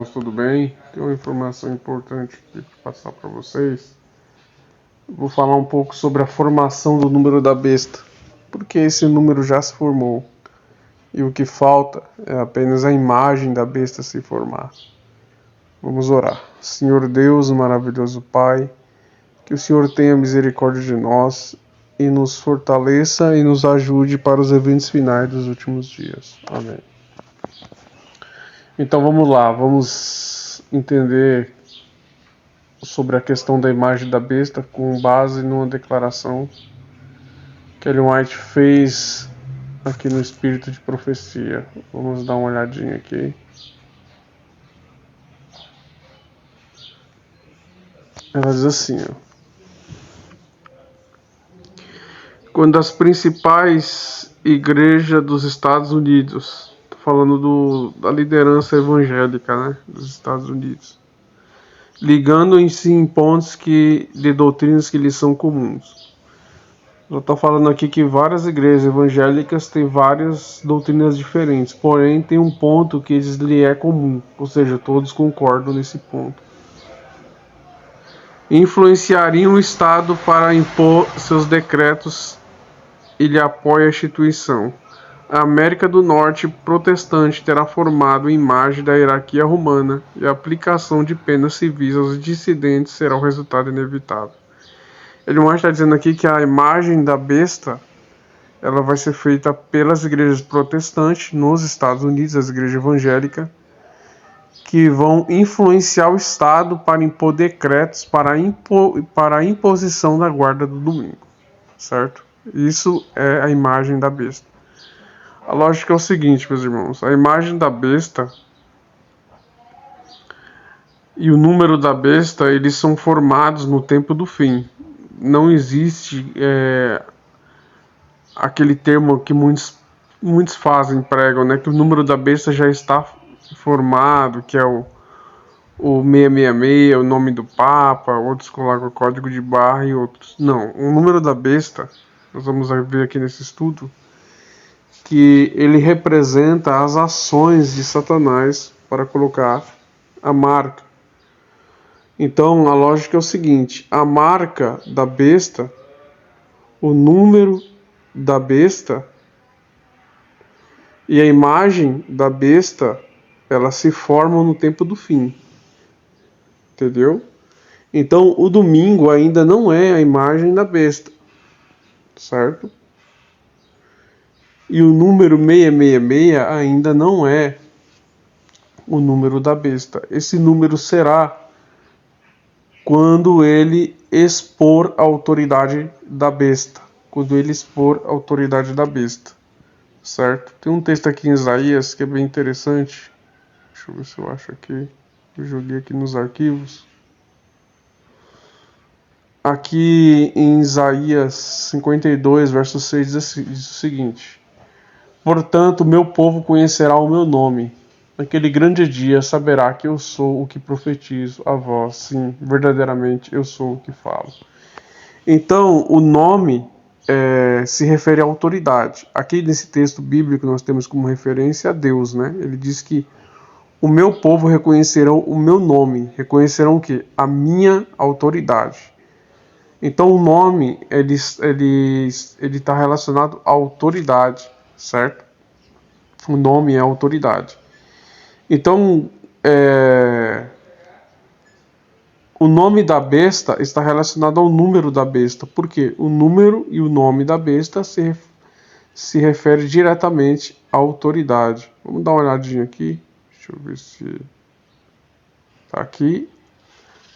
Tudo bem? Tem uma informação importante aqui para passar para vocês. Vou falar um pouco sobre a formação do número da besta, porque esse número já se formou e o que falta é apenas a imagem da besta se formar. Vamos orar. Senhor Deus, maravilhoso Pai, que o Senhor tenha misericórdia de nós e nos fortaleça e nos ajude para os eventos finais dos últimos dias. Amém. Então vamos lá, vamos entender sobre a questão da imagem da besta com base numa declaração que Ellen White fez aqui no Espírito de Profecia. Vamos dar uma olhadinha aqui. Ela diz assim, quando as principais igrejas dos Estados Unidos, tô falando da liderança evangélica, né, dos Estados Unidos, ligando-se em pontos de doutrinas que lhes são comuns. Eu estou falando aqui que várias igrejas evangélicas têm várias doutrinas diferentes, porém tem um ponto que lhe é comum, ou seja, todos concordam nesse ponto. Influenciariam o Estado para impor seus decretos e lhe apoia a instituição. A América do Norte protestante terá formado a imagem da hierarquia romana e a aplicação de penas civis aos dissidentes será o resultado inevitável. Ele está dizendo aqui que a imagem da besta ela vai ser feita pelas igrejas protestantes nos Estados Unidos, as igrejas evangélicas, que vão influenciar o Estado para impor decretos para a imposição da guarda do domingo, certo? Isso é a imagem da besta. A lógica é o seguinte, meus irmãos, a imagem da besta e o número da besta, eles são formados no tempo do fim. Não existe aquele termo que muitos pregam, né, que o número da besta já está formado, que é o 666, o nome do Papa, outros colocam o código de barra e outros. Não, o número da besta, nós vamos ver aqui nesse estudo, que ele representa as ações de Satanás para colocar a marca. Então, a lógica é o seguinte, a marca da besta, o número da besta e a imagem da besta, elas se formam no tempo do fim. Entendeu? Então, o domingo ainda não é a imagem da besta. Certo? E o número 666 ainda não é o número da besta. Esse número será quando ele expor a autoridade da besta. Quando ele expor a autoridade da besta. Certo? Tem um texto aqui em Isaías que é bem interessante. Deixa eu ver se eu acho aqui. Eu joguei aqui nos arquivos. Aqui em Isaías 52, verso 6, diz o seguinte: portanto, meu povo conhecerá o meu nome. Naquele grande dia saberá que eu sou o que profetizo a vós. Sim, verdadeiramente eu sou o que falo. Então, o nome se refere à autoridade. Aqui nesse texto bíblico nós temos como referência a Deus, né? Ele diz que o meu povo reconhecerão o meu nome. Reconhecerão o quê? A minha autoridade. Então o nome ele está relacionado à autoridade, certo? O nome é autoridade. Então o nome da besta está relacionado ao número da besta, porque o número e o nome da besta se refere diretamente à autoridade. Vamos dar uma olhadinha aqui. Deixa eu ver se está aqui.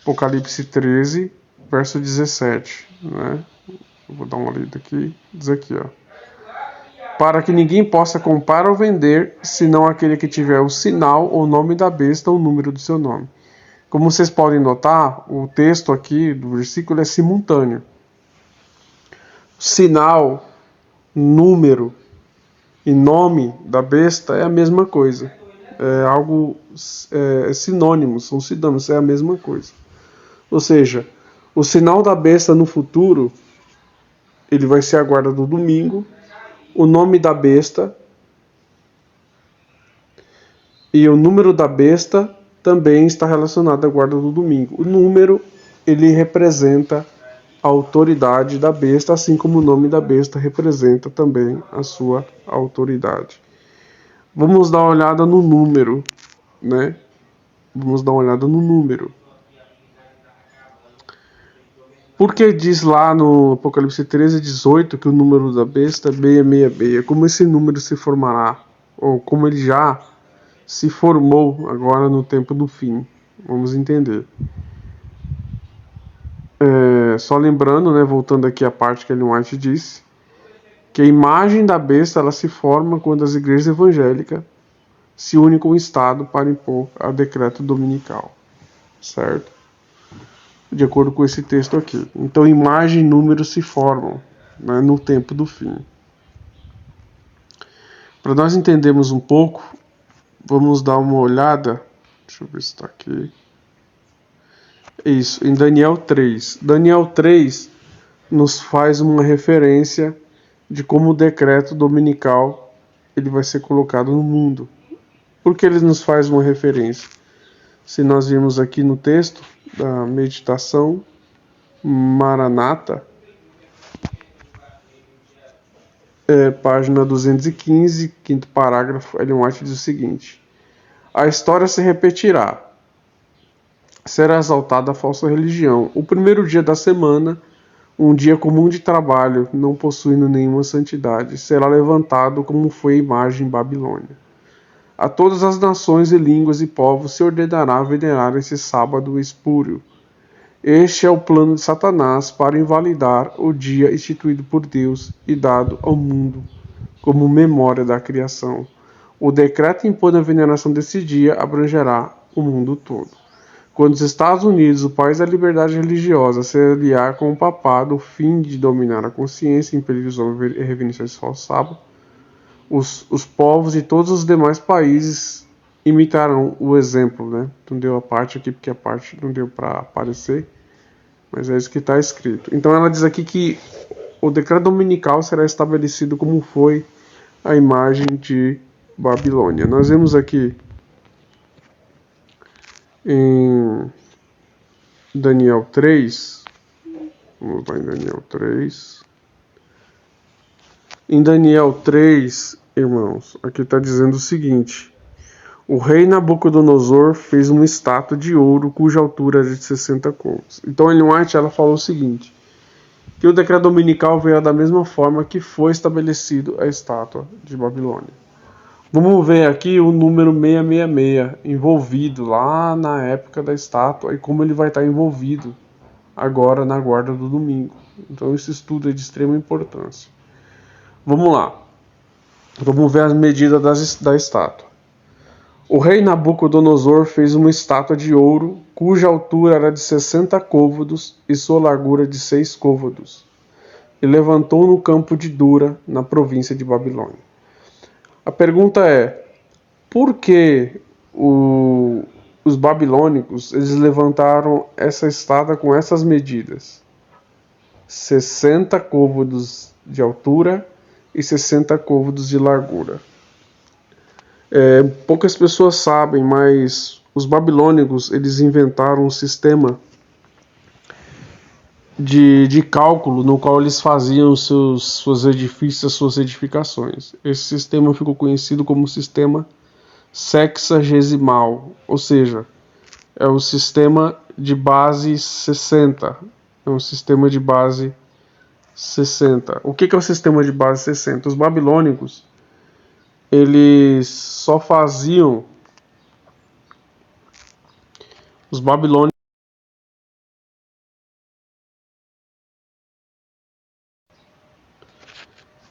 Apocalipse 13. Verso 17, né? Eu vou dar uma lida aqui. Diz aqui, ó. Para que ninguém possa comprar ou vender, senão aquele que tiver o sinal, o nome da besta ou o número do seu nome. Como vocês podem notar, o texto aqui do versículo é simultâneo. Sinal, número e nome da besta é a mesma coisa. É algo sinônimo, são sinônimos, é a mesma coisa. Ou seja, o sinal da besta no futuro, ele vai ser a guarda do domingo. O nome da besta e o número da besta também está relacionado à guarda do domingo. O número, ele representa a autoridade da besta, assim como o nome da besta representa também a sua autoridade. Vamos dar uma olhada no número, né? Vamos dar uma olhada no número. Porque diz lá no Apocalipse 13:18 que o número da besta é 666. Como esse número se formará? Ou como ele já se formou agora no tempo do fim? Vamos entender. Só lembrando, né, voltando aqui à parte que Ellen White disse, que a imagem da besta ela se forma quando as igrejas evangélicas se unem com o Estado para impor a decreto dominical. Certo? De acordo com esse texto aqui. Então, imagem e número se formam, né, no tempo do fim. Para nós entendermos um pouco, vamos dar uma olhada. Deixa eu ver se está aqui. Isso, em Daniel 3. Daniel 3 nos faz uma referência de como o decreto dominical ele vai ser colocado no mundo. Por que ele nos faz uma referência? Se nós virmos aqui no texto da meditação Maranata, página 215, quinto parágrafo, Ellen White diz o seguinte: a história se repetirá. Será exaltada a falsa religião. O primeiro dia da semana, um dia comum de trabalho, não possuindo nenhuma santidade, será levantado como foi a imagem Babilônia. A todas as nações e línguas e povos se ordenará venerar esse sábado espúrio. Este é o plano de Satanás para invalidar o dia instituído por Deus e dado ao mundo como memória da criação. O decreto impondo a veneração desse dia abrangerá o mundo todo. Quando os Estados Unidos, o país da liberdade religiosa, se aliar com o papado, o fim de dominar a consciência, impedir os homens a reverenciar esse falso sábado, os povos e todos os demais países imitarão o exemplo, né? Não deu a parte aqui porque a parte não deu para aparecer, mas é isso que está escrito. Então ela diz aqui que o decreto dominical será estabelecido como foi a imagem de Babilônia. Nós vemos aqui em Daniel 3, vamos lá em Daniel 3. Em Daniel 3, irmãos, aqui está dizendo o seguinte: o rei Nabucodonosor fez uma estátua de ouro cuja altura era de 60 côvados. Então, Ellen White ela falou o seguinte, que o decreto dominical veio da mesma forma que foi estabelecido a estátua de Babilônia. Vamos ver aqui o número 666 envolvido lá na época da estátua e como ele vai estar envolvido agora na guarda do domingo. Então esse estudo é de extrema importância. Vamos lá. Vamos ver as medidas da estátua. O rei Nabucodonosor fez uma estátua de ouro cuja altura era de 60 côvados e sua largura de 6 côvados. E levantou no campo de Dura, na província de Babilônia. A pergunta é, por que os babilônicos eles levantaram essa estátua com essas medidas? 60 côvados de altura e 60 côvados de largura. Poucas pessoas sabem, mas os babilônicos eles inventaram um sistema de cálculo no qual eles faziam seus edifícios, suas edificações. Esse sistema ficou conhecido como sistema sexagesimal, ou seja, é o sistema de base 60. É um sistema de base 60. O que é o sistema de base 60? Os babilônicos, eles só faziam... Os babilônicos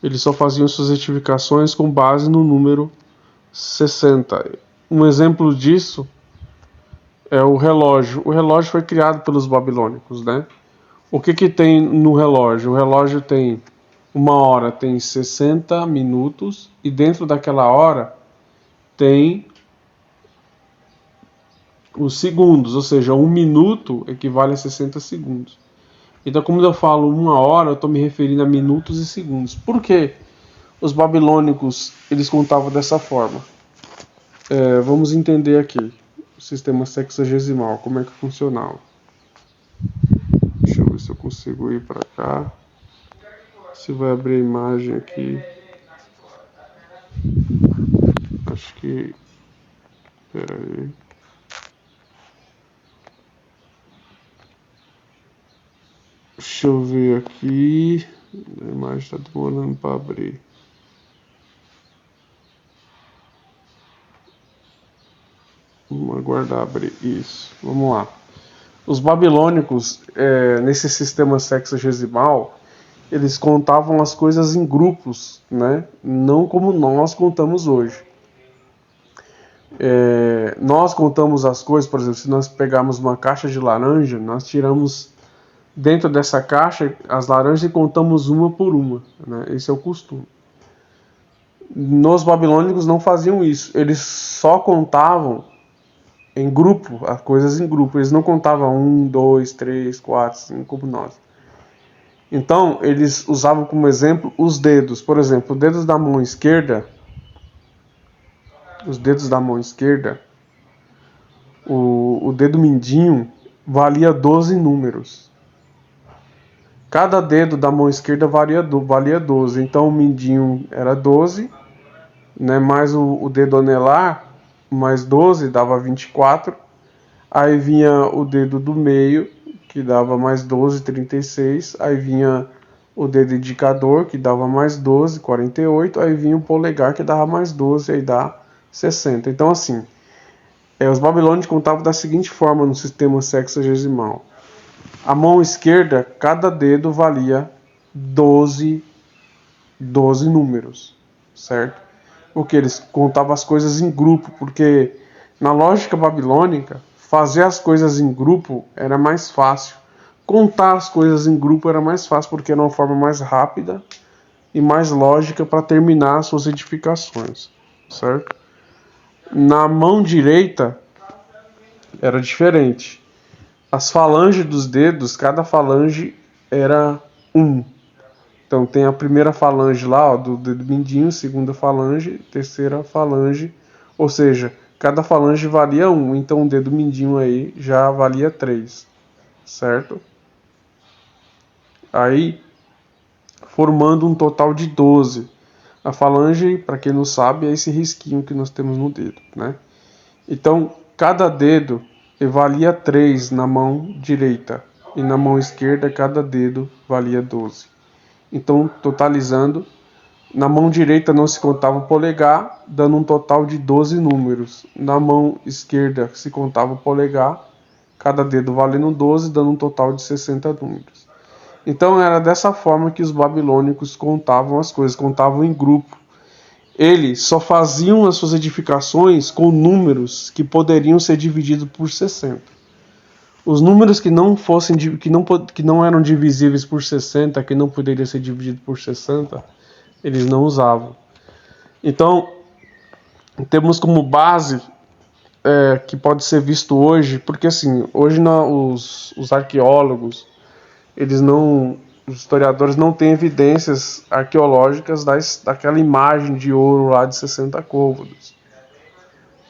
eles só faziam suas edificações com base no número 60. Um exemplo disso é o relógio. O relógio foi criado pelos babilônicos, né? O que tem no relógio? O relógio tem uma hora, tem 60 minutos e dentro daquela hora tem os segundos, ou seja, 1 minuto equivale a 60 segundos. Então, como eu falo 1 hora, eu estou me referindo a minutos e segundos. Por que os babilônicos eles contavam dessa forma? Vamos entender aqui. sistema sexagesimal, como é que funcionava. Deixa eu ver se eu consigo ir para cá. Se vai abrir a imagem aqui. Acho que... Pera aí. Deixa eu ver aqui. A imagem está demorando para abrir. Vamos aguardar abrir. Isso. Vamos lá. Os babilônicos, nesse sistema sexagesimal, eles contavam as coisas em grupos, né? Não como nós contamos hoje. Nós contamos as coisas, por exemplo, se nós pegarmos uma caixa de laranja, nós tiramos dentro dessa caixa as laranjas e contamos uma por uma, né? Esse é o costume. Nos babilônicos não faziam isso, eles só contavam em grupo, as coisas em grupo. Eles não contavam 1, 2, 3, 4, 5 como nós. Então, eles usavam como exemplo os dedos. Por exemplo, os dedos da mão esquerda, o dedo mindinho valia 12 números. Cada dedo da mão esquerda valia 12. Então, o mindinho era 12, né, mais o dedo anelar, mais 12, dava 24. Aí vinha o dedo do meio, que dava mais 12, 36. Aí vinha o dedo indicador, que dava mais 12, 48. Aí vinha o polegar, que dava mais 12, aí dá 60. Então, assim, os babilônios contavam da seguinte forma no sistema sexagesimal. A mão esquerda, cada dedo valia 12 números, certo? Porque eles contavam as coisas em grupo, porque na lógica babilônica, fazer as coisas em grupo era mais fácil. Contar as coisas em grupo era mais fácil, porque era uma forma mais rápida e mais lógica para terminar as suas edificações, certo? Na mão direita era diferente. As falanges dos dedos, cada falange era 1. Então tem a primeira falange lá, ó, do dedo mindinho, segunda falange, terceira falange, ou seja, cada falange valia 1, então o dedo mindinho aí já valia 3, certo? Aí, formando um total de 12. A falange, para quem não sabe, é esse risquinho que nós temos no dedo, né? Então, cada dedo valia 3 na mão direita, e na mão esquerda cada dedo valia 12. Então, totalizando, na mão direita não se contava o polegar, dando um total de 12 números. Na mão esquerda se contava o polegar, cada dedo valendo 12, dando um total de 60 números. Então, era dessa forma que os babilônicos contavam as coisas, contavam em grupo. Eles só faziam as suas edificações com números que poderiam ser divididos por 60. Os números que não eram divisíveis por 60, que não poderiam ser divididos por 60, eles não usavam. Então, temos como base que pode ser visto hoje, porque assim, hoje os arqueólogos, os historiadores não têm evidências arqueológicas daquela imagem de ouro lá de 60 côvados,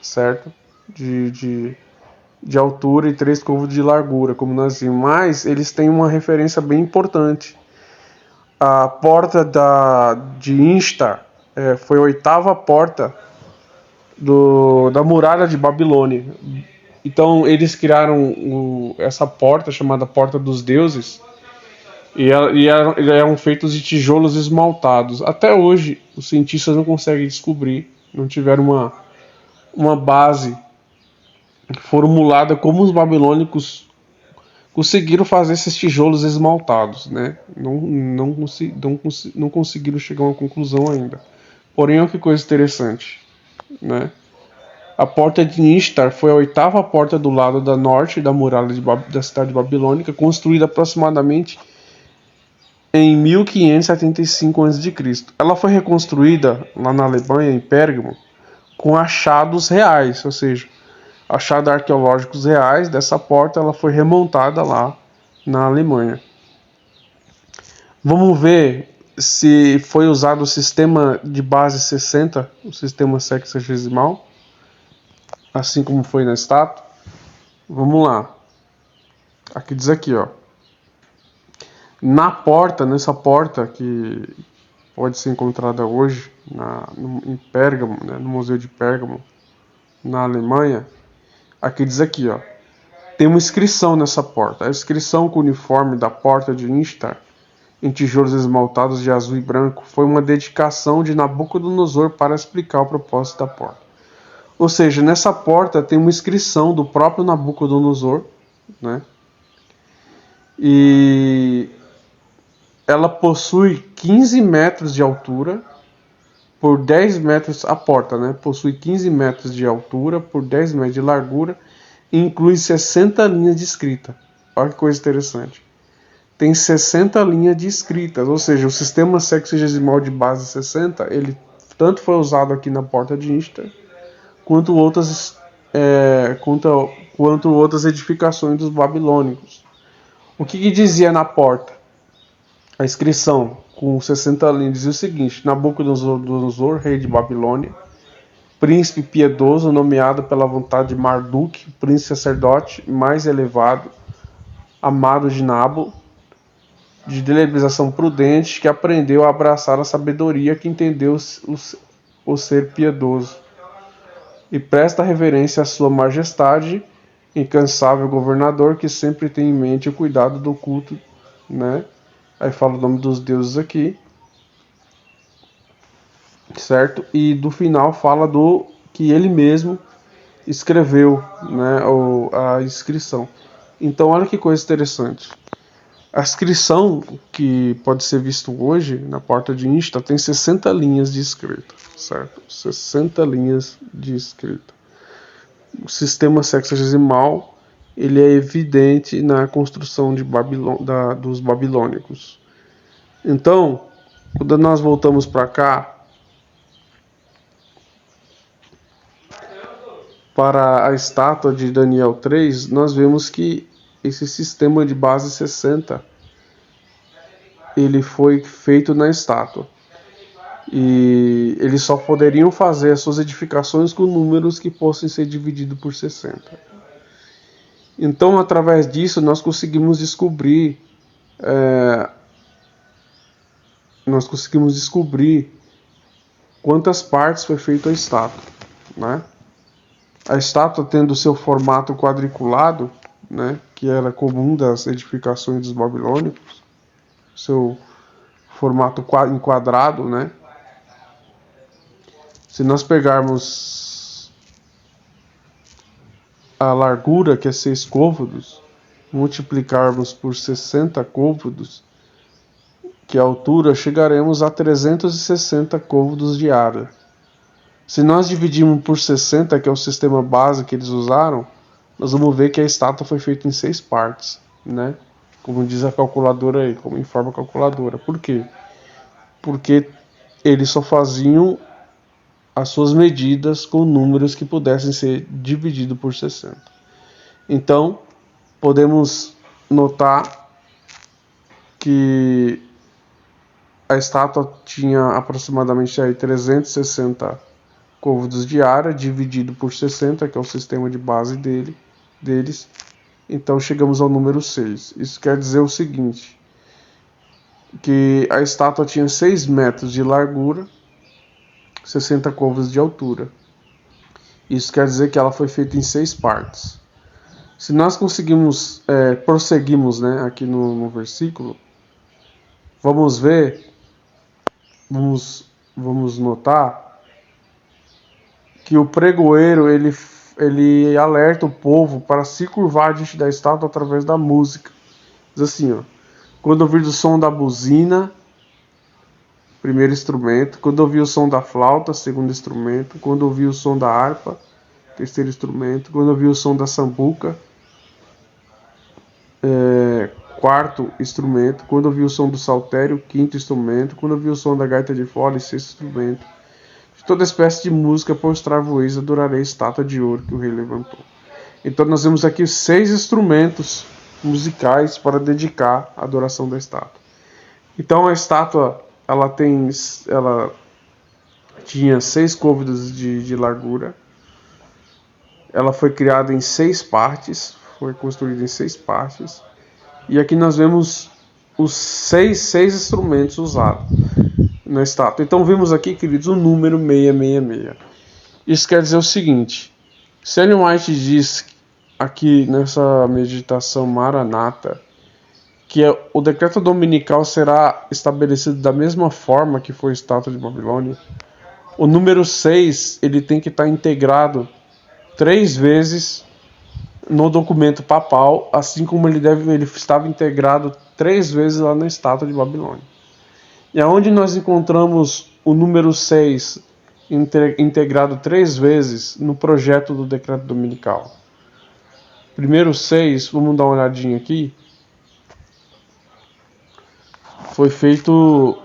certo? De altura e 3 côvados de largura, como nós vimos, mas eles têm uma referência bem importante. A porta de Instar foi a 8ª porta da muralha de Babilônia. Então eles criaram essa porta chamada Porta dos Deuses, e eram feitos de tijolos esmaltados. Até hoje os cientistas não conseguem descobrir, não tiveram uma base formulada como os babilônicos conseguiram fazer esses tijolos esmaltados, né? Não conseguiram chegar a uma conclusão ainda. Porém, olha que coisa interessante, né? A porta de Instar foi a 8ª porta do lado da norte da muralha da cidade babilônica, construída aproximadamente em 1575 a.C. Ela foi reconstruída lá na Alemanha, em Pérgamo, com achados reais, ou seja, achados arqueológicos reais dessa porta. Ela foi remontada lá na Alemanha. Vamos ver se foi usado o sistema de base 60, o sistema sexagesimal. assim como foi na estátua. Vamos lá. Aqui diz aqui, ó. Na porta, nessa porta que pode ser encontrada hoje em Pérgamo, né, no Museu de Pérgamo, na Alemanha, aqui diz aqui, ó. Tem uma inscrição nessa porta. A inscrição com o uniforme da porta de Instar, em tijolos esmaltados de azul e branco, foi uma dedicação de Nabucodonosor para explicar o propósito da porta. Ou seja, nessa porta tem uma inscrição do próprio Nabucodonosor, né? E ela possui 15 metros de altura por 10 metros, a porta, né? Possui 15 metros de altura por 10 metros de largura e inclui 60 linhas de escrita. Olha que coisa interessante. Tem 60 linhas de escritas, ou seja, o sistema sexagesimal de base 60, ele tanto foi usado aqui na porta de Instar, quanto outras edificações dos babilônicos. O que dizia na porta? A inscrição com 60 linhas dizia o seguinte: Nabucodonosor, rei de Babilônia, príncipe piedoso, nomeado pela vontade de Marduk, príncipe sacerdote mais elevado, amado de Nabo, de deliberação prudente, que aprendeu a abraçar a sabedoria, que entendeu o ser piedoso, e presta reverência à sua majestade, incansável governador, que sempre tem em mente o cuidado do culto, né? Aí fala o nome dos deuses aqui, certo? E do final fala do que ele mesmo escreveu, né, a inscrição. Então olha que coisa interessante. A inscrição que pode ser visto hoje na porta de Instar tem 60 linhas de escrita, certo? 60 linhas de escrita. O sistema sexagesimal ele é evidente na construção dos babilônicos. Então, quando nós voltamos para cá, para a estátua de Daniel 3, nós vemos que esse sistema de base 60 ele foi feito na estátua. E eles só poderiam fazer as suas edificações com números que fossem ser divididos por 60. Então, através disso, nós conseguimos descobrir quantas partes foi feita a estátua, né? A estátua tendo seu formato quadriculado, né, que era comum das edificações dos babilônicos, seu formato enquadrado, né? Se nós pegarmos a largura, que é 6 côvados, multiplicarmos por 60 côvados, que é a altura, chegaremos a 360 côvados de área. Se nós dividirmos por 60, que é o sistema base que eles usaram, nós vamos ver que a estátua foi feita em 6 partes, né? Como diz a calculadora aí, como informa a calculadora. Por quê? Porque eles só faziam as suas medidas com números que pudessem ser divididos por 60. Então, podemos notar que a estátua tinha aproximadamente aí 360 côvados de área, dividido por 60, que é o sistema de base deles. Então, chegamos ao número 6. Isso quer dizer o seguinte, que a estátua tinha 6 metros de largura, 60 côvados de altura. Isso quer dizer que ela foi feita em 6 partes. Se nós prosseguimos, né, aqui no versículo, vamos notar que o pregoeiro ele alerta o povo para se curvar diante da estátua através da música. Diz assim, ó: quando ouvir o som da buzina, primeiro instrumento; quando ouvir o som da flauta, segundo instrumento; quando ouvir o som da harpa, terceiro instrumento; quando ouvir o som da sambuca, quarto instrumento; quando ouvir o som do saltério, quinto instrumento; quando ouvir o som da gaita de fole, sexto instrumento. De toda espécie de música prostrar-vos, adorarei a estátua de ouro que o rei levantou. Então nós vemos aqui 6 instrumentos musicais para dedicar a adoração da estátua. Então a estátua ela tinha 6 côvados de largura, Ela foi criada em 6 partes, foi construída em 6 partes. E aqui nós vemos os seis instrumentos usados na estátua. Então vimos aqui, queridos, o número 666. Isso quer dizer o seguinte: se Ellen White diz aqui nessa meditação Maranata que o decreto dominical será estabelecido da mesma forma que foi a estátua de Babilônia, o número 6 ele tem que estar integrado 3 vezes no documento papal, assim como ele estava integrado 3 vezes lá na estátua de Babilônia. E aonde nós encontramos o número 6 integrado 3 vezes no projeto do decreto dominical? Primeiro 6, vamos dar uma olhadinha aqui. Foi feito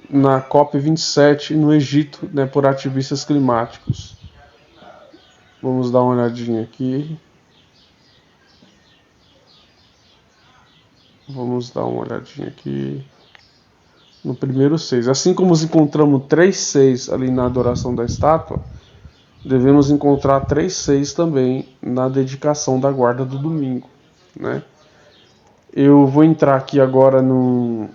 na COP27 no Egito, né, por ativistas climáticos. Vamos dar uma olhadinha aqui. Vamos dar uma olhadinha aqui no primeiro 6. Assim como encontramos 3 6 ali na adoração da estátua, devemos encontrar 3 6 também na dedicação da guarda do domingo, né? Eu vou entrar aqui agora numa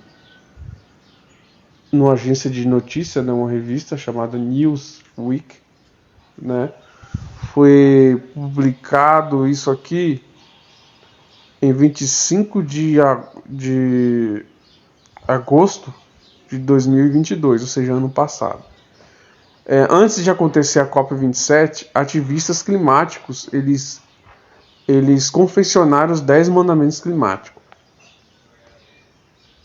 agência de notícia, né, uma revista chamada Newsweek, né? Foi publicado isso aqui em 25 de agosto de 2022, ou seja, ano passado. Antes de acontecer a COP27, ativistas climáticos eles confeccionaram os 10 mandamentos climáticos.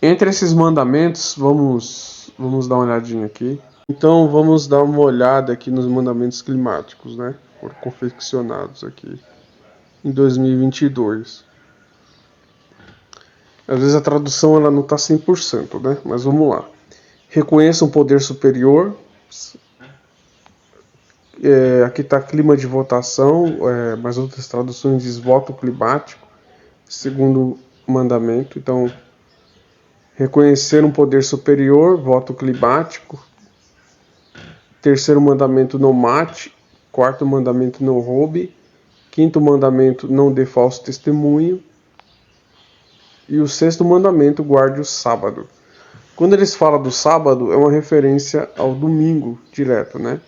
Entre esses mandamentos, vamos dar uma olhadinha aqui. Então vamos dar uma olhada aqui nos mandamentos climáticos, né? Foram confeccionados aqui em 2022. Às vezes a tradução ela não está 100%, né? Mas vamos lá. Reconheça um poder superior. Aqui está clima de votação, mas outras traduções diz voto climático, segundo mandamento. Então, reconhecer um poder superior, voto climático. Terceiro mandamento, não mate. Quarto mandamento, não roube. Quinto mandamento, não dê falso testemunho. E o sexto mandamento, guarde o sábado. Quando eles falam do sábado, é uma referência ao domingo direto, né?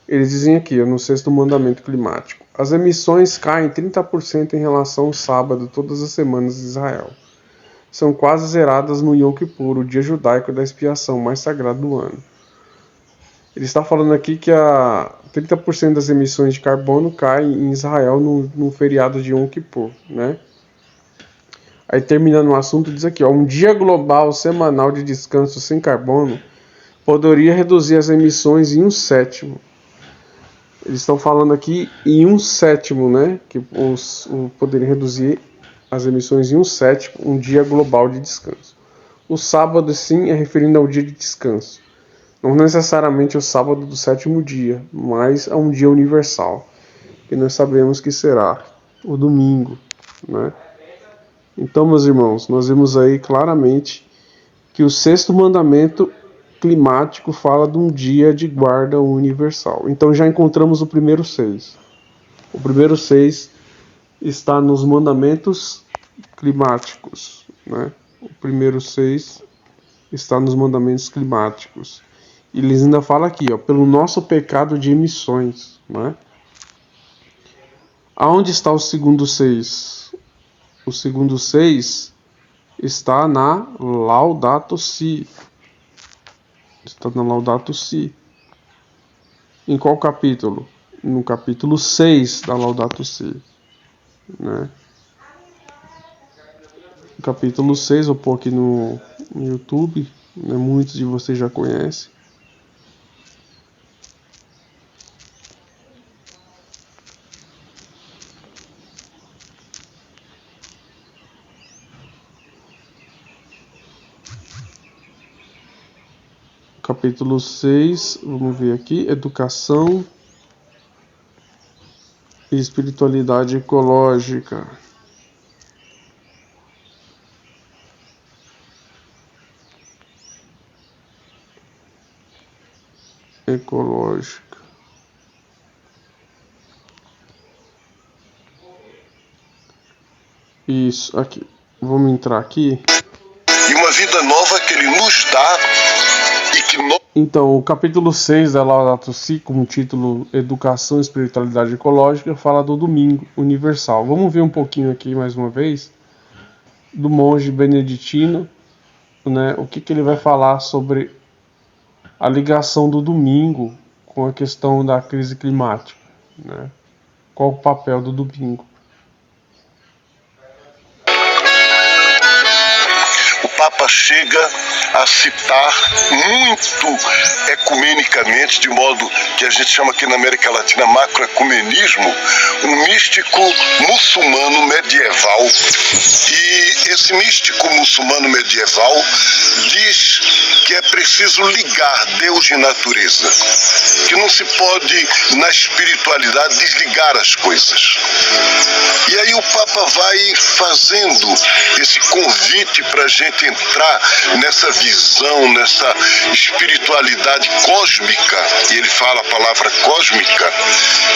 Eles dizem aqui, no sexto mandamento climático, as emissões caem 30% em relação ao sábado todas as semanas de Israel. São quase zeradas no Yom Kippur, o dia judaico da expiação mais sagrado do ano. Ele está falando aqui que 30% das emissões de carbono caem em Israel no feriado de Yom Kippur, né? Aí terminando o assunto, diz aqui, um dia global semanal de descanso sem carbono poderia reduzir as emissões em 1/7. Eles estão falando aqui em 1/7, né? Que poderia reduzir as emissões em 1/7, um dia global de descanso. O sábado, sim, é referindo ao dia de descanso. Não necessariamente o sábado do 7º dia, mas a um dia universal, que nós sabemos que será o domingo, né? Então, meus irmãos, nós vemos aí claramente que o sexto mandamento climático fala de um dia de guarda universal. Então já encontramos o primeiro 6. O primeiro 6 está nos mandamentos climáticos, né? O primeiro 6 está nos mandamentos climáticos. E eles ainda falam aqui, ó, pelo nosso pecado de emissões, né? Aonde está o segundo 6? O segundo 6 está na Laudato Si. Está na Laudato Si. Em qual capítulo? No capítulo 6 da Laudato Si, né? No capítulo 6, vou pôr aqui no YouTube, né? Muitos de vocês já conhecem. Capítulo 6, vamos ver aqui, educação e espiritualidade ecológica. Ecológica. Isso, aqui. Vamos entrar aqui. E uma vida nova que Ele nos dá e que nós... Então, o capítulo 6 da Laudato Si, com o título Educação e Espiritualidade Ecológica, fala do domingo universal. Vamos ver um pouquinho aqui, mais uma vez, do monge beneditino, né? O que ele vai falar sobre a ligação do domingo com a questão da crise climática, né? Qual o papel do domingo? O Papa chega a citar muito ecumenicamente, de modo que a gente chama aqui na América Latina macroecumenismo, um místico muçulmano medieval. E esse místico muçulmano medieval diz que é preciso ligar Deus e natureza, que não se pode, na espiritualidade, desligar as coisas. E aí o Papa vai fazendo esse convite para a gente entrar nessa visão, nessa espiritualidade cósmica, e ele fala a palavra cósmica,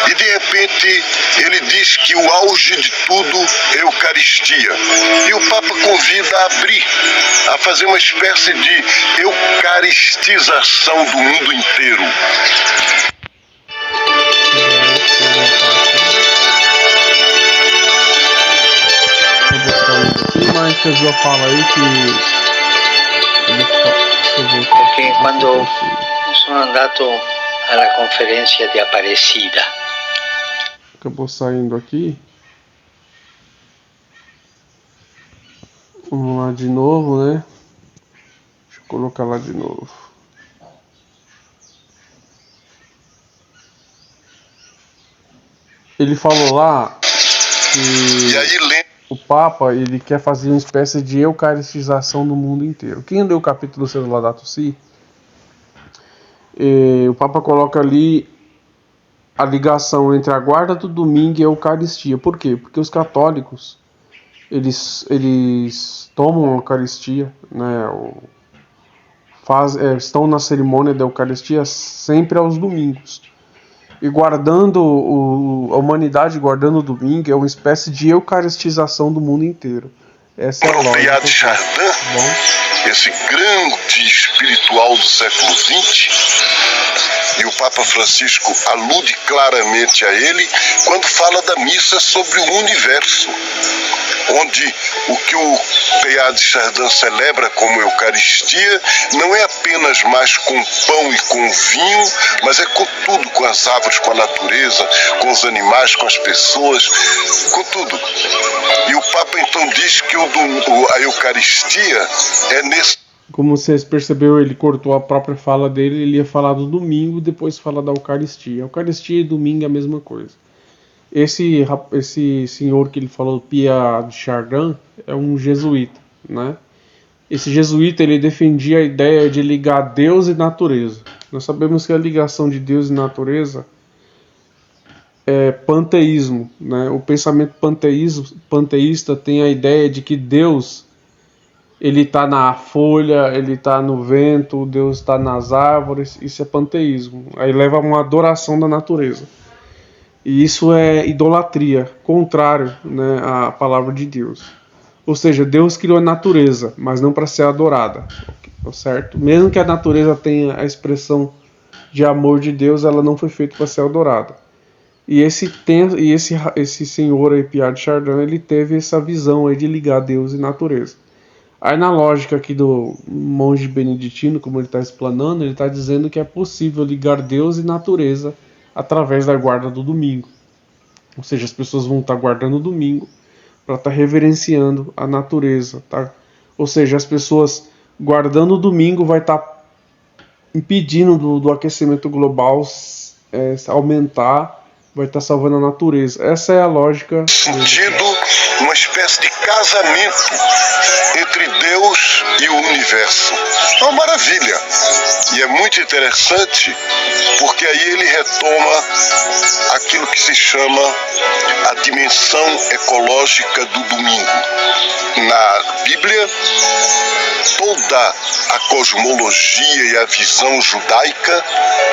e de repente ele diz que o auge de tudo é a Eucaristia. E o Papa convida a abrir, a fazer uma espécie de eucaristização do mundo inteiro. Jesus fala aí que quando sono andato alla conferência de Aparecida, acabou saindo aqui. Vamos lá de novo, né? Deixa eu colocar lá de novo. Ele falou lá que o Papa, ele quer fazer uma espécie de eucaristização do mundo inteiro. Quem leu o capítulo 6 do Laudato Si, o Papa coloca ali a ligação entre a guarda do domingo e a Eucaristia. Por quê? Porque os católicos, eles tomam a Eucaristia, né, estão na cerimônia da Eucaristia sempre aos domingos. E a humanidade guardando o domingo é uma espécie de eucaristização do mundo inteiro. Essa é a lógica. Teilhard de Chardin, esse grande espiritual do século XX, e o Papa Francisco alude claramente a ele quando fala da missa sobre o universo, onde o que o Teilhard de Chardin celebra como Eucaristia não é apenas mais com pão e com vinho, mas é com tudo, com as árvores, com a natureza, com os animais, com as pessoas, com tudo. E o Papa então diz que a Eucaristia é nesse... Como vocês perceberam, ele cortou a própria fala dele, ele ia falar do domingo, depois fala da Eucaristia. Eucaristia e domingo é a mesma coisa. Esse senhor que ele falou, Teilhard de Chardin, é um jesuíta, né? Esse jesuíta, ele defendia a ideia de ligar Deus e natureza. Nós sabemos que a ligação de Deus e natureza é panteísmo, né? O pensamento panteísta tem a ideia de que Deus, ele está na folha, ele está no vento, Deus está nas árvores. Isso é panteísmo. Aí leva a uma adoração da natureza. E isso é idolatria, contrário, né, à palavra de Deus. Ou seja, Deus criou a natureza, mas não para ser adorada, certo? Mesmo que a natureza tenha a expressão de amor de Deus, ela não foi feita para ser adorada. E esse senhor aí, Teilhard de Chardin, ele teve essa visão aí de ligar Deus e natureza. Aí na lógica aqui do monge beneditino, como ele está explanando, ele está dizendo que é possível ligar Deus e natureza através da guarda do domingo. Ou seja, as pessoas vão estar guardando o domingo para estar reverenciando a natureza, tá? Ou seja, as pessoas guardando o domingo vai estar impedindo do aquecimento global aumentar, vai estar salvando a natureza. Essa é a lógica. Sentido, uma espécie de casamento entre Deus e o universo. É uma maravilha. E é muito interessante porque aí ele retoma aquilo que se chama a dimensão ecológica do domingo. Na Bíblia, toda a cosmologia e a visão judaica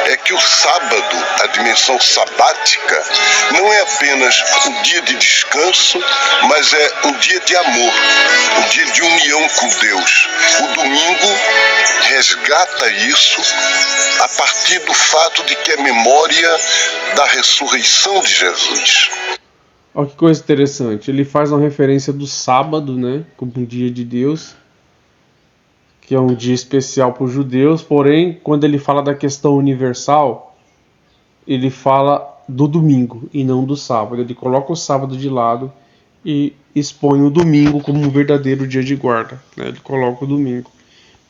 é que o sábado, a dimensão sabática, não é apenas um dia de descanso, mas é um dia de amor, um dia de união com Deus. O domingo resgata isso a partir do fato de que é memória da ressurreição de Jesus. Olha que coisa interessante. Ele faz uma referência do sábado, né, como um dia de Deus, que é um dia especial para os judeus. Porém, quando ele fala da questão universal, ele fala do domingo e não do sábado. Ele coloca o sábado de lado e expõe o domingo como um verdadeiro dia de guarda, né? Ele coloca o domingo.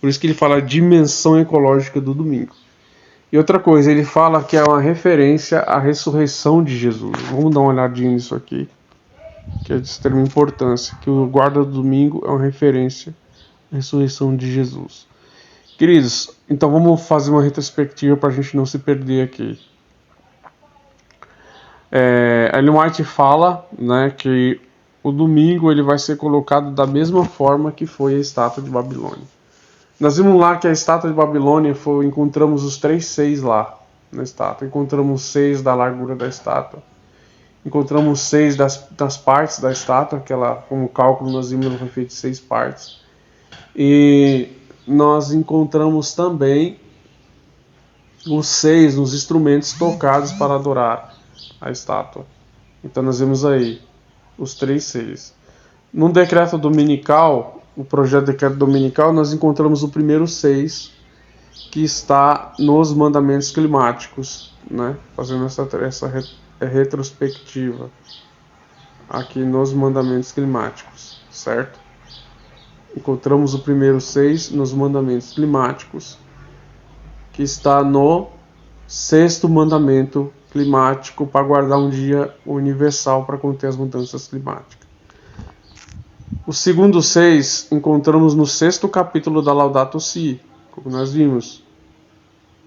Por isso que ele fala a dimensão ecológica do domingo. E outra coisa, ele fala que é uma referência à ressurreição de Jesus. Vamos dar uma olhadinha nisso aqui, que é de extrema importância, que o guarda do domingo é uma referência à ressurreição de Jesus. Queridos, então vamos fazer uma retrospectiva para a gente não se perder aqui. Ellen White fala, né, que o domingo ele vai ser colocado da mesma forma que foi a estátua de Babilônia. Nós vimos lá que a estátua de Babilônia encontramos os 3 seis lá na estátua. Encontramos 6 da largura da estátua. Encontramos 6 das partes da estátua, como cálculo nós vimos, ela foi feita de 6 partes. E nós encontramos também os 6 nos instrumentos tocados para adorar a estátua. Então nós vemos aí os 3 seis. No decreto dominical, o projeto de decreto dominical, nós encontramos o primeiro 6, que está nos mandamentos climáticos, né? Fazendo essa retrospectiva aqui nos mandamentos climáticos, certo? Encontramos o primeiro 6 nos mandamentos climáticos, que está no 6º mandamento climático para guardar um dia universal para conter as mudanças climáticas. O segundo 6 encontramos no 6º capítulo da Laudato Si, como nós vimos.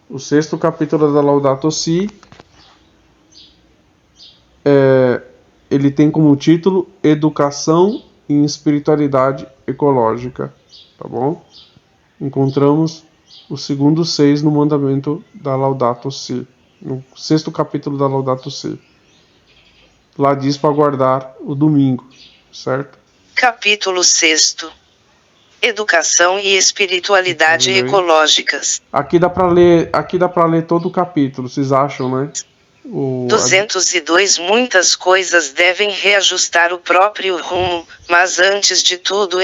O 6º capítulo da Laudato Si, ele tem como título Educação em Espiritualidade Ecológica, tá bom? Encontramos o segundo 6 no mandamento da Laudato Si, no 6º capítulo da Laudato Si. Lá diz para guardar o domingo, certo? Capítulo 6. Educação e espiritualidade ecológicas. Aqui dá para ler todo o capítulo, vocês acham, né? 202 Muitas coisas devem reajustar o próprio rumo, mas antes de tudo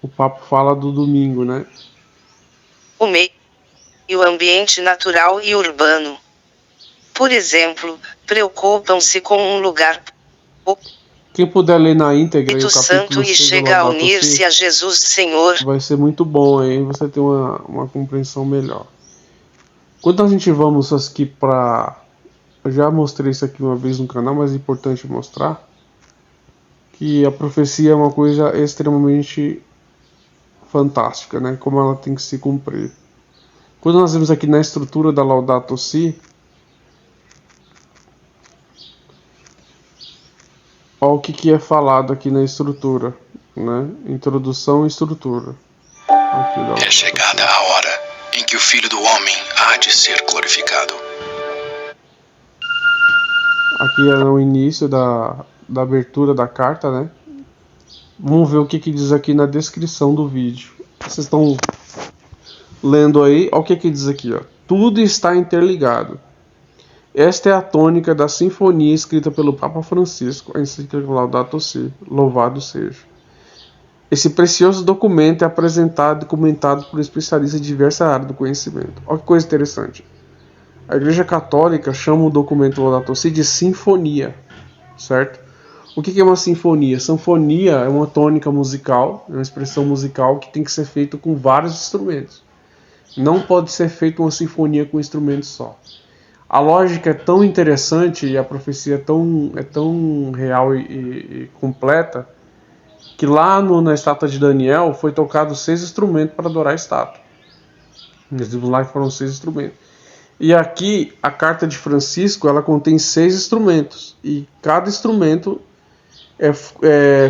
o papo fala do domingo, né? O meio ambiente natural e urbano. Por exemplo, preocupam-se com um lugar. Quem puder ler na íntegra o Santo e chega a unir-se a Jesus Senhor, vai ser muito bom, aí você ter uma compreensão melhor. Quando a gente vamos aqui para... Eu já mostrei isso aqui uma vez no canal, mas é importante mostrar que a profecia é uma coisa extremamente fantástica, né? Como ela tem que se cumprir. Quando nós vemos aqui na estrutura da Laudato Si, olha o que é falado aqui na estrutura, né? Introdução e estrutura. É chegada a hora em que o Filho do Homem há de ser glorificado. Aqui é no início da abertura da carta, né? Vamos ver o que diz aqui na descrição do vídeo. Vocês estão lendo aí, olha o que diz aqui, ó. Tudo está interligado. Esta é a tônica da sinfonia escrita pelo Papa Francisco, a encíclica Laudato Si, louvado seja. Esse precioso documento é apresentado e comentado por especialistas de diversas áreas do conhecimento. Olha que coisa interessante. A Igreja Católica chama o documento Laudato Si de sinfonia, certo? O que é uma sinfonia? Sinfonia é uma tônica musical, é uma expressão musical que tem que ser feita com vários instrumentos. Não pode ser feita uma sinfonia com um instrumento só. A lógica é tão interessante e a profecia é tão real e completa que lá na estátua de Daniel foi tocado 6 instrumentos para adorar a estátua. Nós vimos lá que foram 6 instrumentos. E aqui a carta de Francisco, ela contém 6 instrumentos, e cada instrumento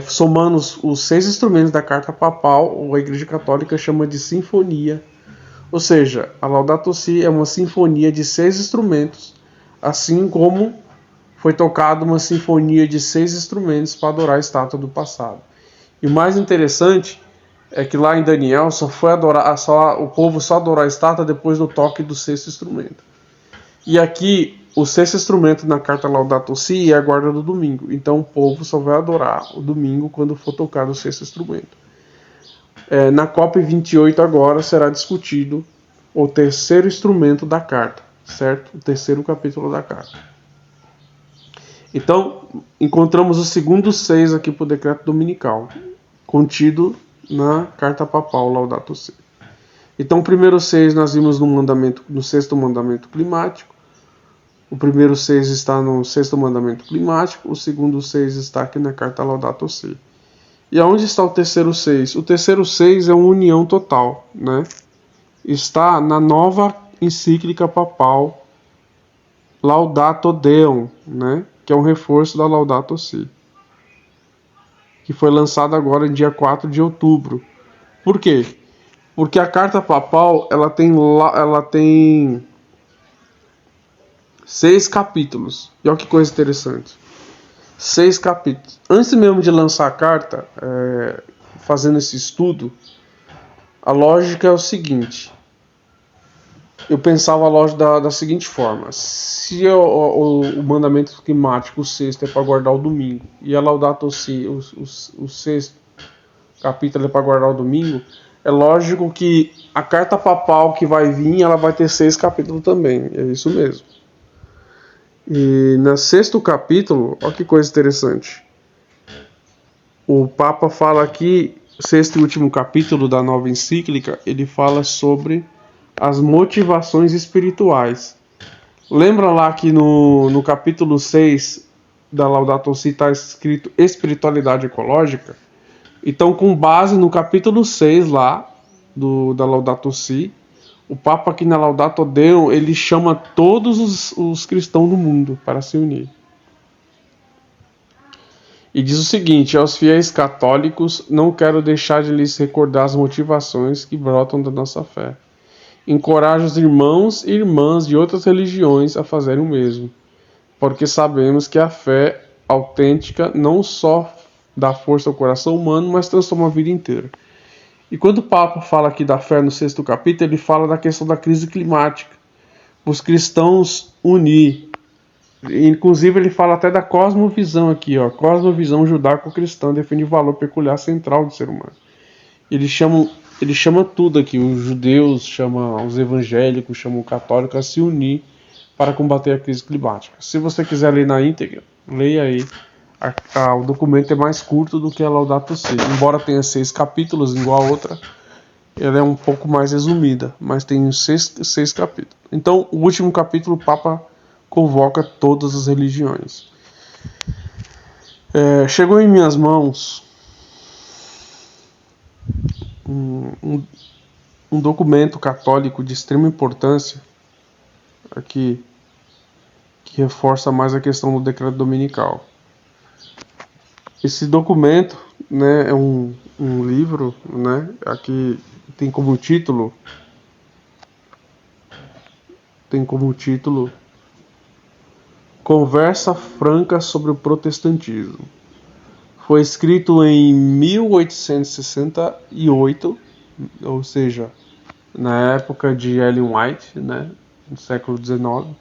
somando os 6 instrumentos da carta papal, a Igreja Católica chama de sinfonia. Ou seja, a Laudato Si é uma sinfonia de 6 instrumentos, assim como foi tocada uma sinfonia de 6 instrumentos para adorar a estátua do passado. E o mais interessante é que lá em Daniel o povo só adorou a estátua depois do toque do 6º instrumento. E aqui o 6º instrumento na carta Laudato Si é a guarda do domingo. Então o povo só vai adorar o domingo quando for tocado o 6º instrumento. Na COP28 agora será discutido o 3º instrumento da carta, certo? O 3º capítulo da carta. Então encontramos o segundo 6 aqui para o decreto dominical, contido na carta papal Laudato Si. Então o primeiro 6 nós vimos no 6º mandamento climático. O primeiro 6 está no 6º mandamento climático. O segundo 6 está aqui na carta Laudato Si. E aonde está o terceiro 6? O terceiro 6 é uma união total, né? Está na nova encíclica papal Laudato Deum, né? Que é um reforço da Laudato Si, que foi lançada agora em dia 4 de outubro. Por quê? Porque a carta papal ela tem 6 capítulos. E olha que coisa interessante. 6 capítulos. Antes mesmo de lançar a carta, fazendo esse estudo, a lógica é o seguinte. Eu pensava a lógica da seguinte forma. Se o mandamento climático, o 6º, é para guardar o domingo, e a Laudato Si, o 6º capítulo é para guardar o domingo, é lógico que a carta papal que vai vir, ela vai ter 6 capítulos também. É isso mesmo. E no 6º capítulo, olha que coisa interessante. O Papa fala aqui, 6º e último capítulo da nova encíclica, ele fala sobre as motivações espirituais. Lembra lá que no capítulo 6 da Laudato Si está escrito espiritualidade ecológica? Então, com base no capítulo 6 lá da Laudato Si, o Papa aqui na Laudato Deum, ele chama todos os cristãos do mundo para se unir. E diz o seguinte: aos fiéis católicos, não quero deixar de lhes recordar as motivações que brotam da nossa fé. Encorajo os irmãos e irmãs de outras religiões a fazerem o mesmo, porque sabemos que a fé autêntica não só dá força ao coração humano, mas transforma a vida inteira. E quando o Papa fala aqui da fé no 6º capítulo, ele fala da questão da crise climática, os cristãos unir. Inclusive ele fala até da cosmovisão aqui, ó, cosmovisão judaico-cristã define o valor peculiar central do ser humano. Ele chama tudo aqui, os judeus, chama os evangélicos, chama o católico a se unir para combater a crise climática. Se você quiser ler na íntegra, leia aí. O documento é mais curto do que a Laudato Si. Embora tenha 6 capítulos igual a outra, ela é um pouco mais resumida, mas tem 6 capítulos. Então, o último capítulo, o Papa convoca todas as religiões. Chegou em minhas mãos um documento católico de extrema importância aqui, que reforça mais a questão do decreto dominical. Esse documento, né, é um livro, né, aqui tem como título Conversa Franca sobre o Protestantismo. Foi escrito em 1868, ou seja, na época de Ellen White, né, no século XIX.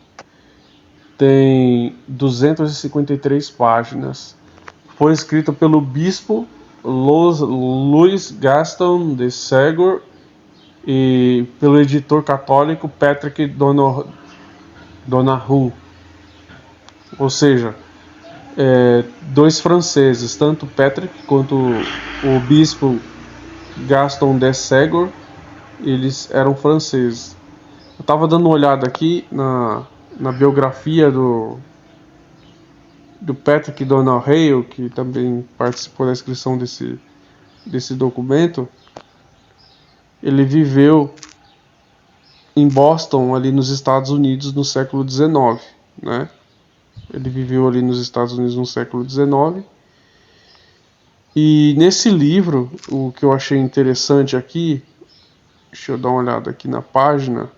Tem 253 páginas. Foi escrito pelo bispo Louis Gaston de Ségur e pelo editor católico Patrick Donohoe. Ou seja, 2 franceses, tanto Patrick quanto o bispo Gaston de Ségur, eles eram franceses. Eu estava dando uma olhada aqui na biografia do Patrick Donald Hale, que também participou da escrição desse documento. Ele viveu em Boston, ali nos Estados Unidos, no século XIX, né? Ele viveu ali nos Estados Unidos no século XIX. E nesse livro, o que eu achei interessante aqui, deixa eu dar uma olhada aqui na página.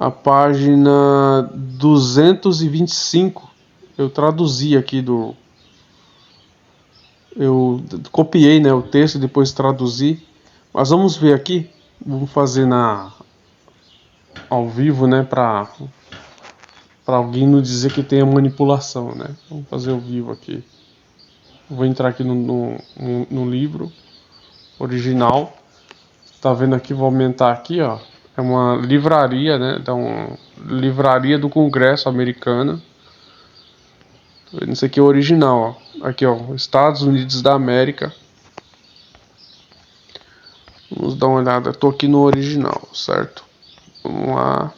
A página 225, eu traduzi aqui eu copiei, né, o texto e depois traduzi. Mas vamos ver aqui, vamos fazer ao vivo, né, para alguém não dizer que tem a manipulação, né? Vamos fazer ao vivo aqui. Vou entrar aqui no livro original. Tá vendo aqui? Vou aumentar aqui, ó. É uma livraria, né? Livraria do Congresso americana. Isso aqui é o original, ó. Aqui, ó, Estados Unidos da América. Vamos dar uma olhada. Tô aqui no original, certo? Vamos lá.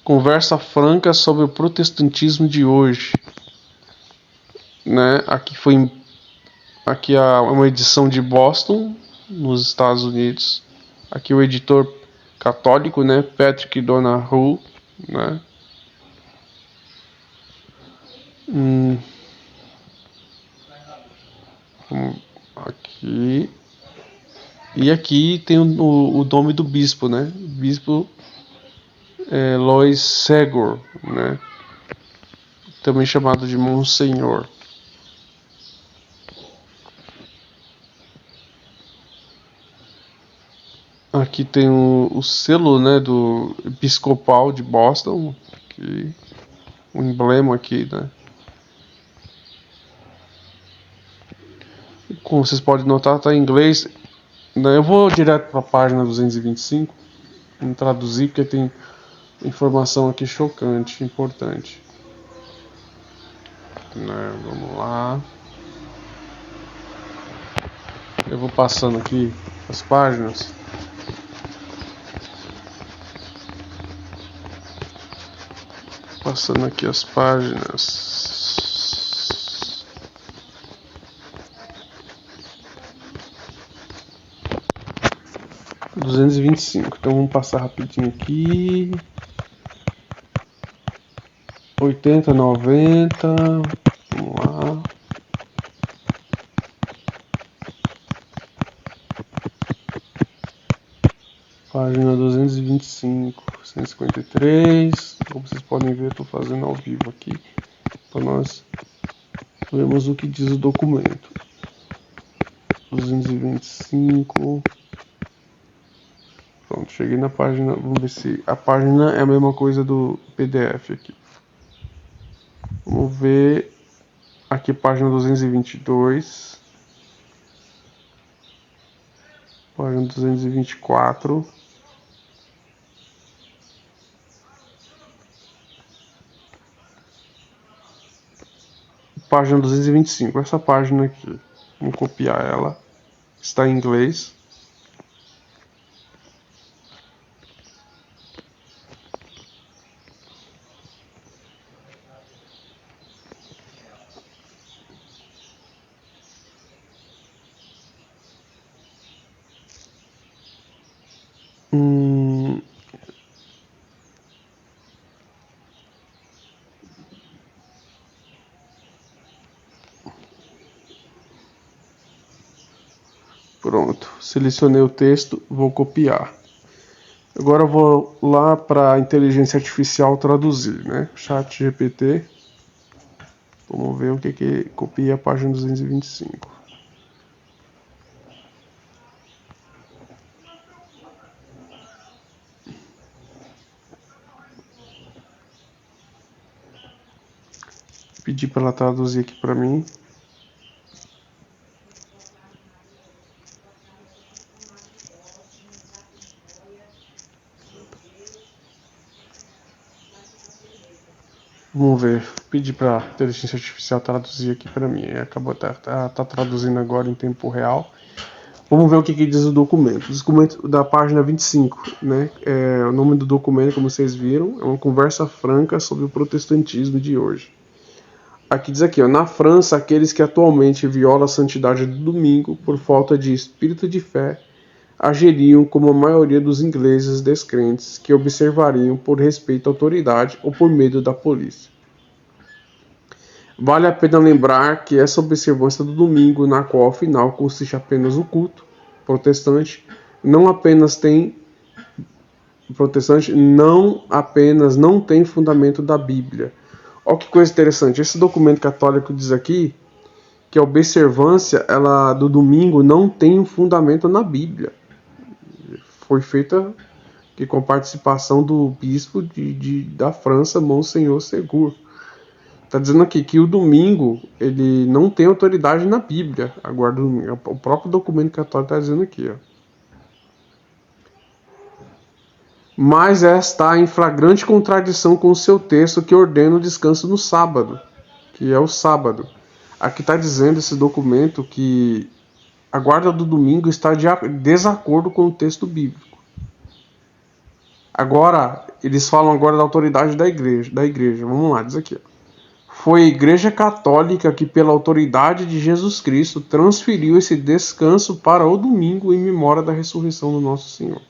Conversa franca sobre o protestantismo de hoje, né? Aqui é uma edição de Boston, nos Estados Unidos. Aqui o editor católico, né? Patrick Donald Hale, né? Aqui. E aqui tem o nome do bispo, né? Bispo Lois Segor, né? Também chamado de Monsenhor. Aqui tem o selo, né, do episcopal de Boston, aqui, o emblema aqui, né? Como vocês podem notar, está em inglês. Eu vou direto para a página 225, vou traduzir porque tem informação aqui chocante, importante. Vamos lá. Eu vou passando aqui as páginas. Passando aqui as páginas. 225. Então vamos passar rapidinho aqui. 80, 90. Vamos lá. Página 225, 153. Como vocês podem ver, estou fazendo ao vivo aqui para nós vermos o que diz o documento. 225. Pronto, cheguei na página. Vamos ver se a página é a mesma coisa do PDF aqui. Vamos ver aqui, página 222. Página 224. Página 225, essa página aqui. Vamos copiar ela. Está em inglês. Pronto, selecionei o texto, vou copiar. Agora eu vou lá para a inteligência artificial traduzir, né? Chat GPT. Vamos ver o que copia a página 225. Pedi para ela traduzir aqui para mim. Vamos ver, pedi para a inteligência artificial traduzir aqui para mim. Acabou tá traduzindo agora em tempo real. Vamos ver o que diz o documento. O documento da página 25, né? O nome do documento, como vocês viram, é uma conversa franca sobre o protestantismo de hoje. Aqui diz aqui, ó, na França, aqueles que atualmente violam a santidade do domingo por falta de espírito de fé agiriam como a maioria dos ingleses descrentes que observariam por respeito à autoridade ou por medo da polícia. Vale a pena lembrar que essa observância do domingo, na qual afinal consiste apenas o culto protestante, não apenas não tem fundamento da Bíblia. Olha que coisa interessante, esse documento católico diz aqui que a observância do domingo não tem um fundamento na Bíblia. Foi feita aqui com participação do bispo da França, Monsenhor Ségur. Está dizendo aqui que o domingo ele não tem autoridade na Bíblia. Agora, o próprio documento católico está dizendo aqui, ó. Mas está em flagrante contradição com o seu texto que ordena o descanso no sábado, que é o sábado. Aqui está dizendo esse documento que a guarda do domingo está de desacordo com o texto bíblico. Agora, eles falam agora da autoridade da igreja. Vamos lá, diz aqui, ó. Foi a Igreja Católica que, pela autoridade de Jesus Cristo, transferiu esse descanso para o domingo em memória da ressurreição do nosso Senhor.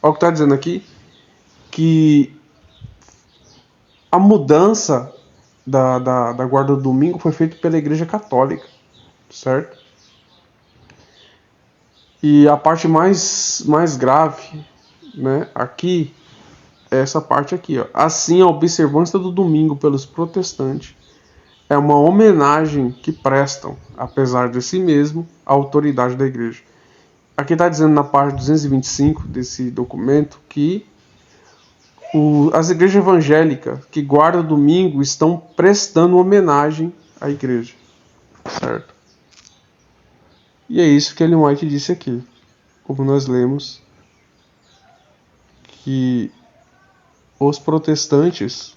Olha o que está dizendo aqui, que a mudança da guarda do domingo foi feita pela Igreja Católica, certo? E a parte mais grave, né, aqui, é essa parte aqui, ó. Assim, a observância do domingo pelos protestantes é uma homenagem que prestam, apesar de si mesmo, à autoridade da igreja. Aqui está dizendo na página 225 desse documento que as igrejas evangélicas que guardam o domingo estão prestando homenagem à igreja, certo? E é isso que Ellen White disse aqui, como nós lemos, que os protestantes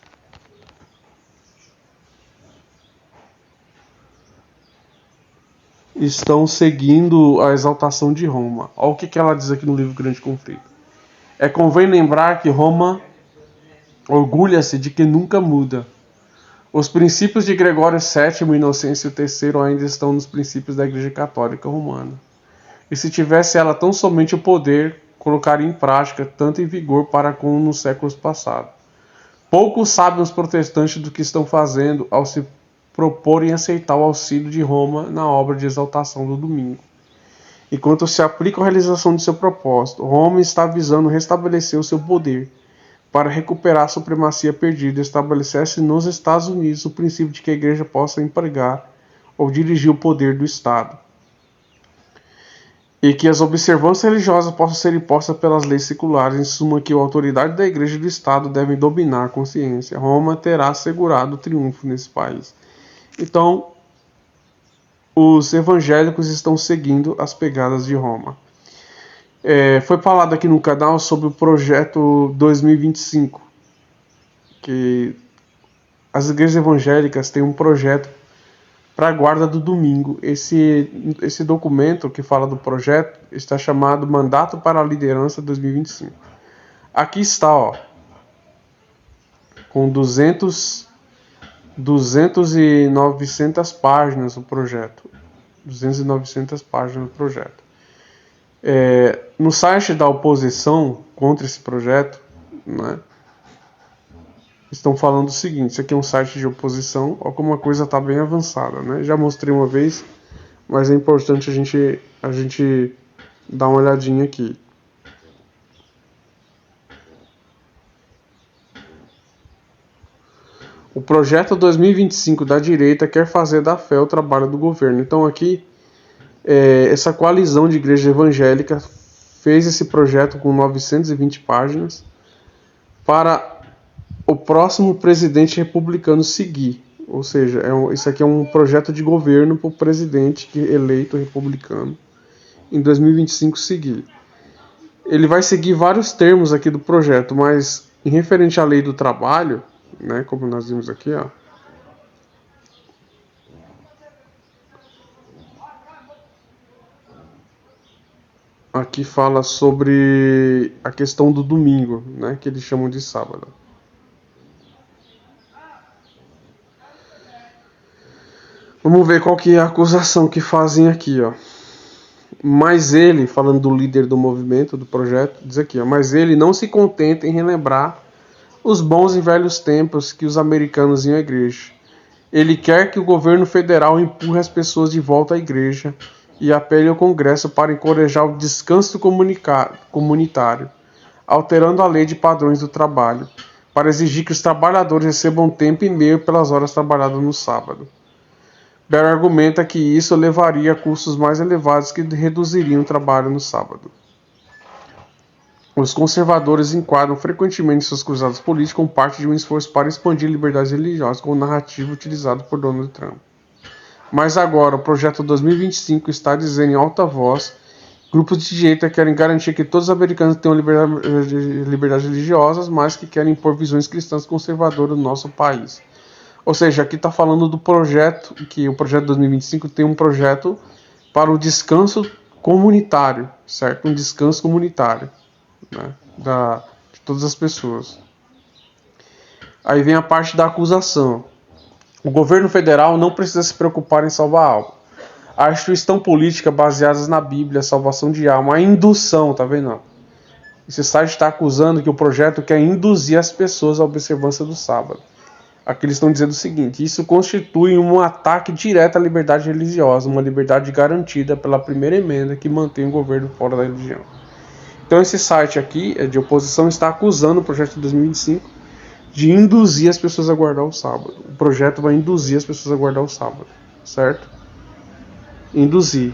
estão seguindo a exaltação de Roma. Olha o que ela diz aqui no livro Grande Conflito. Convém lembrar que Roma orgulha-se de que nunca muda. Os princípios de Gregório VII e Inocêncio III ainda estão nos princípios da Igreja Católica Romana. E se tivesse ela tão somente o poder, colocaria em prática tanto em vigor para como nos séculos passados. Poucos sabem os protestantes do que estão fazendo ao se proporem aceitar o auxílio de Roma na obra de exaltação do domingo. Enquanto se aplica a realização de seu propósito, Roma está visando restabelecer o seu poder para recuperar a supremacia perdida e estabelecer-se nos Estados Unidos o princípio de que a igreja possa empregar ou dirigir o poder do Estado. E que as observâncias religiosas possam ser impostas pelas leis seculares, em suma que a autoridade da igreja e do Estado devem dominar a consciência. Roma terá assegurado o triunfo nesse país. Então, os evangélicos estão seguindo as pegadas de Roma. Foi falado aqui no canal sobre o projeto 2025, que as igrejas evangélicas têm um projeto para a guarda do domingo. Esse documento que fala do projeto está chamado Mandato para a Liderança 2025. Aqui está, ó, com 200 e 900 páginas o projeto. 200 e 900 páginas o projeto. No site da oposição contra esse projeto, né, estão falando o seguinte: isso aqui é um site de oposição, olha como a coisa está bem avançada, né? Já mostrei uma vez, mas é importante a gente dar uma olhadinha aqui. O projeto 2025 da direita quer fazer da fé o trabalho do governo. Então aqui, essa coalizão de igreja evangélica fez esse projeto com 920 páginas para o próximo presidente republicano seguir. Ou seja, isso aqui é um projeto de governo para o presidente eleito republicano em 2025 seguir. Ele vai seguir vários termos aqui do projeto, mas em referente à lei do trabalho, né, como nós vimos aqui, ó, aqui fala sobre a questão do domingo, né, que eles chamam de sábado. Vamos ver qual que é a acusação que fazem aqui, ó. Mas ele, falando do líder do movimento, do projeto, diz aqui, ó, mas ele não se contenta em relembrar os bons e velhos tempos que os americanos iam à igreja. Ele quer que o governo federal empurre as pessoas de volta à igreja e apele ao Congresso para encorajar o descanso comunitário, alterando a lei de padrões do trabalho, para exigir que os trabalhadores recebam tempo e meio pelas horas trabalhadas no sábado. Barry argumenta que isso levaria a custos mais elevados que reduziriam o trabalho no sábado. Os conservadores enquadram frequentemente suas cruzadas políticas como parte de um esforço para expandir liberdades religiosas com o narrativo utilizado por Donald Trump. Mas agora, o projeto 2025 está dizendo em alta voz que grupos de direita querem garantir que todos os americanos tenham liberdades religiosas, mas que querem impor visões cristãs conservadoras no nosso país. Ou seja, aqui está falando do projeto, que o projeto 2025 tem um projeto para o descanso comunitário, certo? Um descanso comunitário, né? De todas as pessoas. Aí vem a parte da acusação. O governo federal não precisa se preocupar em salvar algo. A instituição política baseada na Bíblia, a salvação de alma, a indução, tá vendo? Esse site está acusando que o projeto quer induzir as pessoas à observância do sábado. Aqui eles estão dizendo o seguinte: isso constitui um ataque direto à liberdade religiosa, uma liberdade garantida pela primeira emenda que mantém o governo fora da religião. Então esse site aqui, de oposição, está acusando o projeto de 2025 de induzir as pessoas a guardar o sábado. O projeto vai induzir as pessoas a guardar o sábado, certo? Induzir.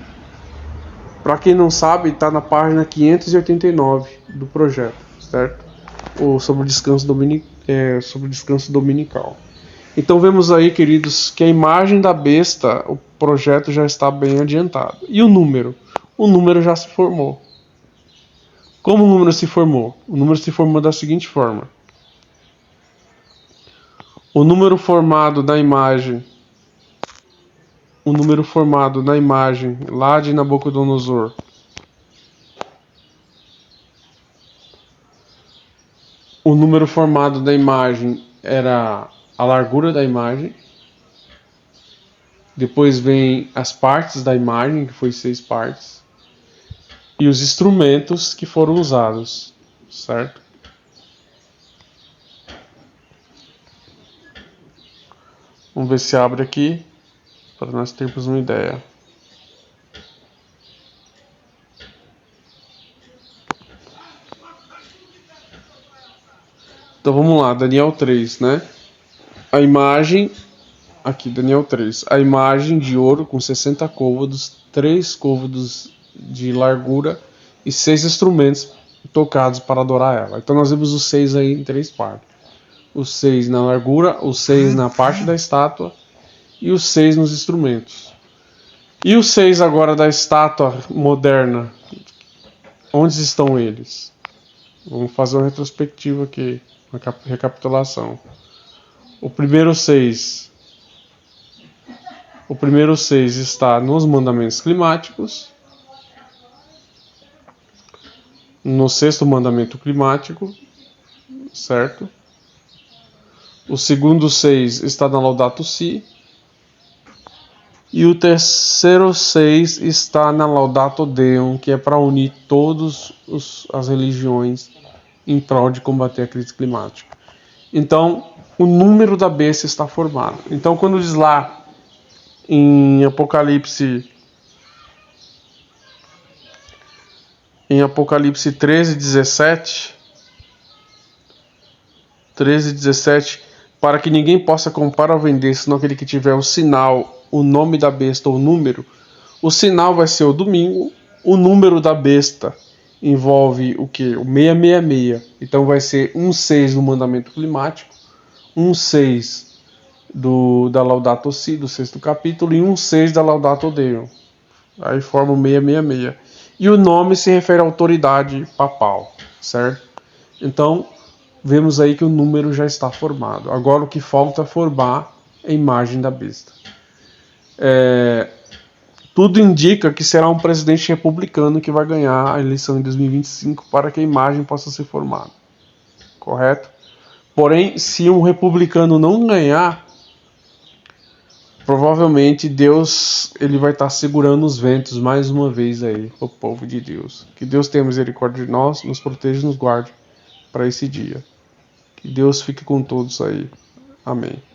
Para quem não sabe, está na página 589 do projeto, certo? Ou sobre o descanso dominical. Então vemos aí, queridos, que a imagem da besta, o projeto já está bem adiantado. E o número? O número já se formou. Como o número se formou? O número se formou da seguinte forma. O número formado na imagem lá de Nabucodonosor o número formado da imagem era a largura da imagem. Depois vem as partes da imagem, que foi 6 partes. E os instrumentos que foram usados, certo? Vamos ver se abre aqui, para nós termos uma ideia. Então vamos lá, Daniel 3, né? A imagem, aqui Daniel 3, a imagem de ouro com 60 côvados, 3 côvados de largura e 6 instrumentos tocados para adorar ela. Então nós vemos os 6 aí em 3 partes. Os 6 na largura, os 6 na parte da estátua e os 6 nos instrumentos. E os 6 agora da estátua moderna, onde estão eles? Vamos fazer uma retrospectiva aqui, uma recapitulação. O primeiro 6 está nos mandamentos climáticos, no 6º mandamento climático, certo? O segundo 6 está na Laudato Si. E o terceiro 6 está na Laudato Deum, que é para unir todas as religiões em prol de combater a crise climática. Então, o número da besta está formado. Então, quando diz lá em Apocalipse 13:17, para que ninguém possa comprar ou vender, senão aquele que tiver o sinal, o nome da besta ou o número. O sinal vai ser o domingo, o número da besta envolve o que? O 666. Então vai ser 1,6 do mandamento climático, 1,6 da Laudato Si, do 6º capítulo, e 1,6 da Laudato Deum. Aí forma o 666. E o nome se refere à autoridade papal, certo? Então, vemos aí que o número já está formado. Agora o que falta é formar a imagem da besta. Tudo indica que será um presidente republicano que vai ganhar a eleição em 2025 para que a imagem possa ser formada. Correto? Porém, se um republicano não ganhar, provavelmente Deus ele vai estar segurando os ventos mais uma vez aí, o povo de Deus. Que Deus tenha misericórdia de nós, nos proteja e nos guarde para esse dia. Que Deus fique com todos aí. Amém.